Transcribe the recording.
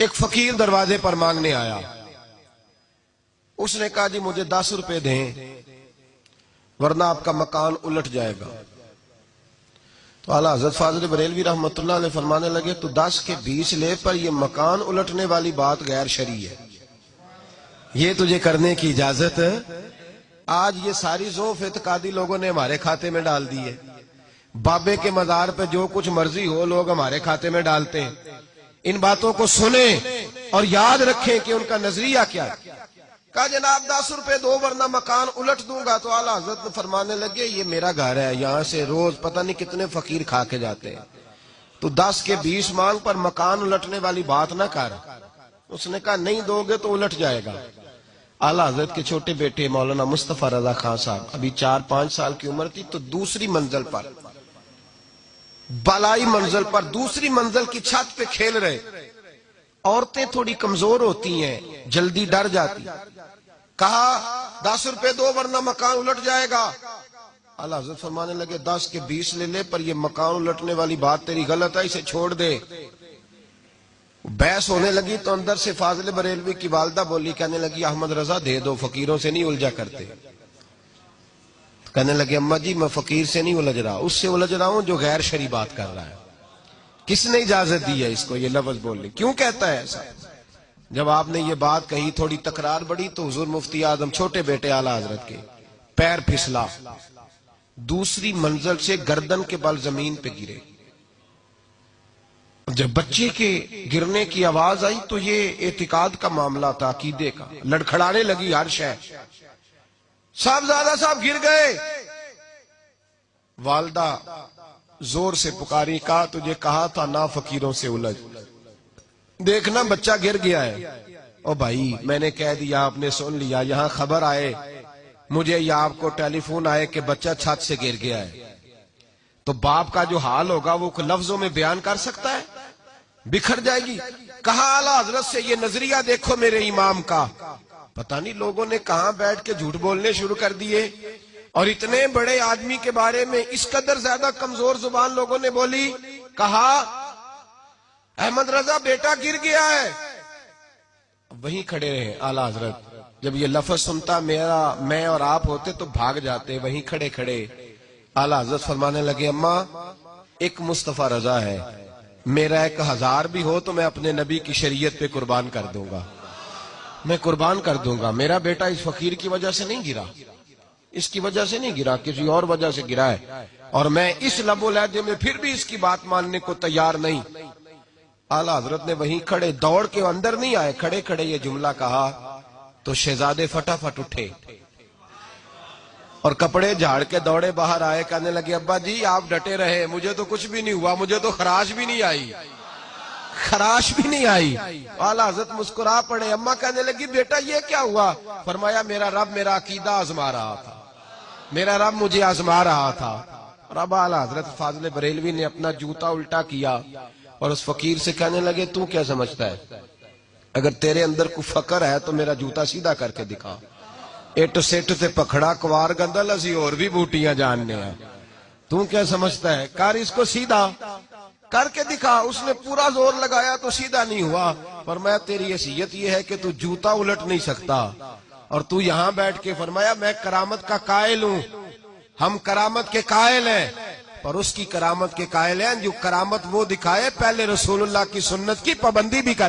ایک فقیر دروازے پر مانگنے آیا. اس نے کہا جی مجھے 10 روپے دیں ورنہ آپ کا مکان الٹ جائے گا. تو اعلیٰ حضرت فاضل بریلوی رحمۃ اللہ علیہ فرمانے لگے تو 10 کے 20 لے، پر یہ مکان الٹنے والی بات غیر شرعی ہے، یہ تجھے کرنے کی اجازت. آج یہ ساری ذوف اعتقادی لوگوں نے ہمارے کھاتے میں ڈال دی ہے. بابے کے مزار پہ جو کچھ مرضی ہو لوگ ہمارے کھاتے میں ڈالتے ہیں. ان باتوں کو سنیں اور یاد رکھیں کہ ان کا نظریہ کیا ہے. کہا جناب 10 روپے دو ورنہ مکان الٹ دوں گا. تو اعلیٰ حضرت فرمانے لگے یہ میرا گھر ہے، یہاں سے روز پتہ نہیں کتنے فقیر کھا کے جاتے ہیں، تو 10 کے 20 مانگ پر مکان الٹنے والی بات نہ کر. اس نے کہا نہیں دو گے تو الٹ جائے گا. اعلیٰ حضرت کے چھوٹے بیٹے مولانا مصطفیٰ رضا خان صاحب ابھی 4-5 سال کی عمر تھی، تو دوسری منزل پر، بالائی منزل پر دوسری منزل کی چھت پہ کھیل رہے. عورتیں تھوڑی کمزور ہوتی ہیں، جلدی ڈر جاتی. کہا 10 روپے دو ورنہ مکان الٹ جائے گا. اعلیٰ حضرت فرمانے لگے 10 کے 20 لے لے، پر یہ مکان الٹنے والی بات تیری غلط ہے، اسے چھوڑ دے. بحث ہونے لگی تو اندر سے فاضل بریلوی کی والدہ بولی، کہنے لگی احمد رضا دے دو، فقیروں سے نہیں الجھا کرتے. کہنے لگے اماں جی میں فقیر سے نہیں الجھ رہا، اس سے الجھ رہا ہوں جو غیر شرعی بات کر رہا ہے. کس نے اجازت دی ہے اس کو یہ لفظ بولنے؟ کیوں کہتا ہے ایسا؟ جب آپ نے یہ بات کہی تھوڑی تکرار بڑھی تو حضور مفتی اعظم چھوٹے بیٹے اعلیٰ حضرت کے پیر پھسلا، دوسری منزل سے گردن کے بل زمین پہ گرے. جب بچے کے گرنے کی آواز آئی تو یہ اعتقاد کا معاملہ تھا، عقیدے کا. لڑکھڑانے لگی ہر شے. صاحبزادہ صاحب گر گئے. والدہ زور سے پکاری، کہا تجھے کہا تھا نہ فقیروں سے الجھ، دیکھنا بچہ گر گیا ہے. او بھائی میں نے کہہ دیا، آپ نے سن لیا، یہاں خبر آئے مجھے یا آپ کو ٹیلی فون آئے کہ بچہ چھت سے گر گیا ہے، تو باپ کا جو حال ہوگا وہ لفظوں میں بیان کر سکتا ہے؟ بکھر جائے گی. کہا اعلیٰ حضرت سے یہ نظریہ دیکھو میرے امام کا. پتہ نہیں لوگوں نے کہاں بیٹھ کے جھوٹ بولنے شروع کر دیے، اور اتنے بڑے آدمی کے بارے میں اس قدر زیادہ کمزور زبان لوگوں نے بولی. کہا احمد رضا بیٹا گر گیا ہے. وہیں کھڑے رہے اعلیٰ حضرت. جب یہ لفظ سنتا میں اور آپ ہوتے تو بھاگ جاتے. وہیں کھڑے کھڑے اعلیٰ حضرت فرمانے لگے اماں ایک مصطفیٰ رضا ہے، میرا 1000 بھی ہو تو میں اپنے نبی کی شریعت پہ قربان کر دوں گا، میں قربان کر دوں گا. میرا بیٹا اس فقیر کی وجہ سے نہیں گرا، اس کی وجہ سے نہیں گرا، کسی اور وجہ سے گرا ہے، اور میں اس لب و لہجے میں پھر بھی اس کی بات ماننے کو تیار نہیں. اعلیٰ حضرت نے وہیں کھڑے، دوڑ کے اندر نہیں آئے، کھڑے کھڑے یہ جملہ کہا تو شہزادے فٹافٹ اٹھے اور کپڑے جھاڑ کے دوڑے باہر آئے. کہنے لگے ابا جی آپ ڈٹے رہے، مجھے تو کچھ بھی نہیں ہوا، مجھے تو خراش بھی نہیں آئی، خراش بھی نہیں آئی. اعلیٰ حضرت مسکرا پڑے. اماں کہنے لگی بیٹا یہ کیا ہوا؟ فرمایا میرا رب میرا عقیدہ آزما رہا تھا، میرا رب مجھے آزما رہا تھا. اور اب اعلیٰ حضرت فاضل بریلوی نے اپنا جوتا الٹا کیا اور اس فقیر سے کہنے لگے تو کیا سمجھتا ہے؟ اگر تیرے اندر کوئی فقر ہے تو میرا جوتا سیدھا کر کے دکھا. اٹ سٹ تے پکھڑا کوار گندل اسی اور بھی بوٹیاں جاننے ہیں، تو کیا سمجھتا ہے؟ کر اس کو سیدھا کر کے دکھا. اس نے پورا زور لگایا تو سیدھا نہیں ہوا. فرمایا تیری حیثیت یہ ہے کہ تو جوتا الٹ نہیں سکتا، اور تو یہاں بیٹھ کے فرمایا میں کرامت کا قائل ہوں، ہم کرامت کے قائل ہیں، پر اس کی کرامت کے قائل ہیں جو کرامت وہ دکھائے پہلے رسول اللہ کی سنت کی پابندی بھی کر